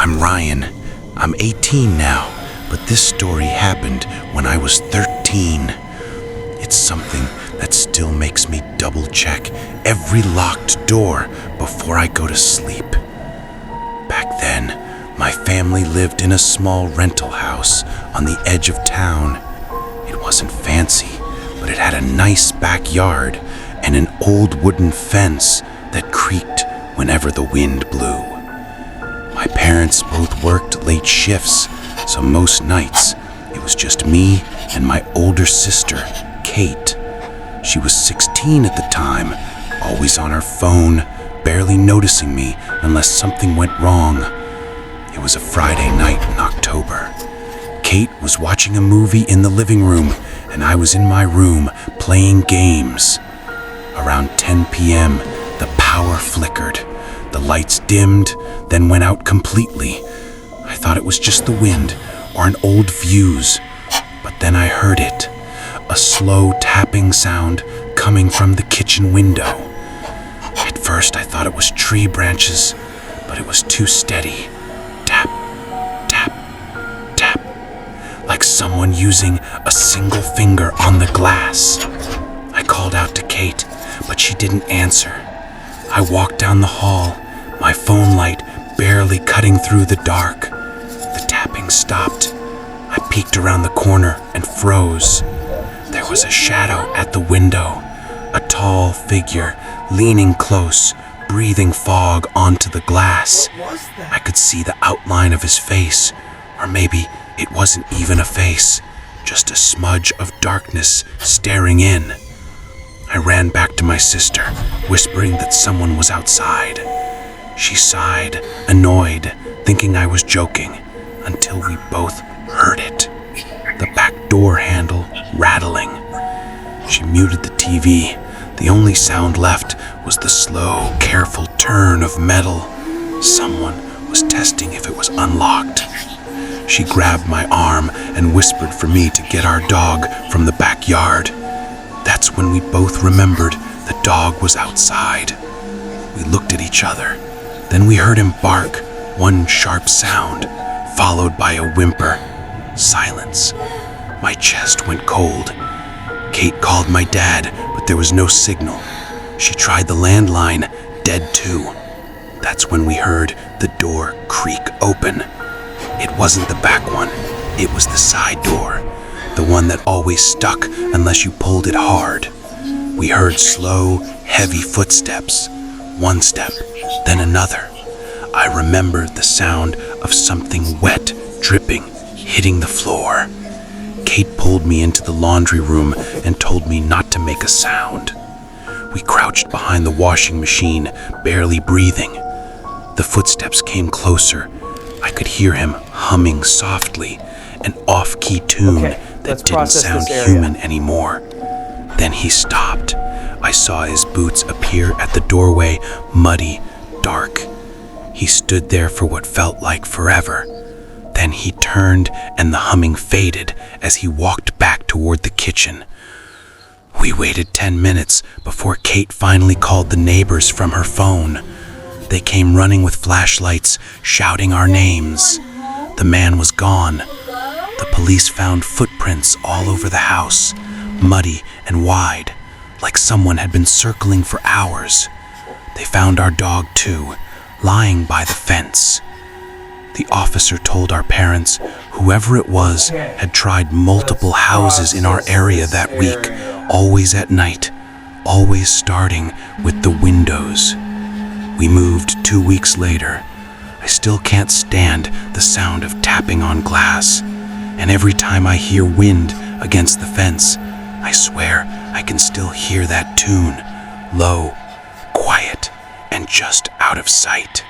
I'm Ryan. I'm 18 now, but this story happened when I was 13. It's something that still makes me double-check every locked door before I go to sleep. Back then, my family lived in a small rental house on the edge of town. It wasn't fancy, but it had a nice backyard and an old wooden fence that creaked whenever the wind blew. My parents both worked late shifts, so most nights it was just me and my older sister, Kate. She was 16 at the time, always on her phone, barely noticing me unless something went wrong. It was a Friday night in October. Kate was watching a movie in the living room, and I was in my room playing games. Around 10 p.m., the power flickered. The lights dimmed, then went out completely. I thought it was just the wind or an old fuse, but then I heard it. A slow tapping sound coming from the kitchen window. At first I thought it was tree branches, but it was too steady. Tap, tap, tap, like someone using a single finger on the glass. I called out to Kate, but she didn't answer. I walked down the hall, my phone light barely cutting through the dark. The tapping stopped. I peeked around the corner and froze. There was a shadow at the window, a tall figure leaning close, breathing fog onto the glass. I could see the outline of his face, or maybe it wasn't even a face, just a smudge of darkness staring in. I ran back to my sister, whispering that someone was outside. She sighed, annoyed, thinking I was joking, until we both heard it. The back door handle rattling. She muted the TV. The only sound left was the slow, careful turn of metal. Someone was testing if it was unlocked. She grabbed my arm and whispered for me to get our dog from the backyard. That's when we both remembered the dog was outside. We looked at each other. Then we heard him bark, one sharp sound, followed by a whimper. Silence. My chest went cold. Kate called my dad, but there was no signal. She tried the landline, dead too. That's when we heard the door creak open. It wasn't the back one. It was the side door, the one that always stuck unless you pulled it hard. We heard slow, heavy footsteps. One step, then another. I remembered the sound of something wet, dripping, hitting the floor. Kate pulled me into the laundry room and told me not to make a sound. We crouched behind the washing machine, barely breathing. The footsteps came closer. I could hear him humming softly, an off-key tune that didn't sound human anymore. Then he stopped. I saw his boots appear at the doorway, muddy, dark. He stood there for what felt like forever. Then he turned and the humming faded as he walked back toward the kitchen. We waited 10 minutes before Kate finally called the neighbors from her phone. They came running with flashlights, shouting our names. The man was gone. The police found footprints all over the house, muddy and wide, like someone had been circling for hours. They found our dog too, lying by the fence. The officer told our parents whoever it was had tried multiple houses in our area that week, always at night, always starting with the windows. We moved 2 weeks later. I still can't stand the sound of tapping on glass, and every time I hear wind against the fence, I swear I can still hear that tune, low, quiet, and just out of sight.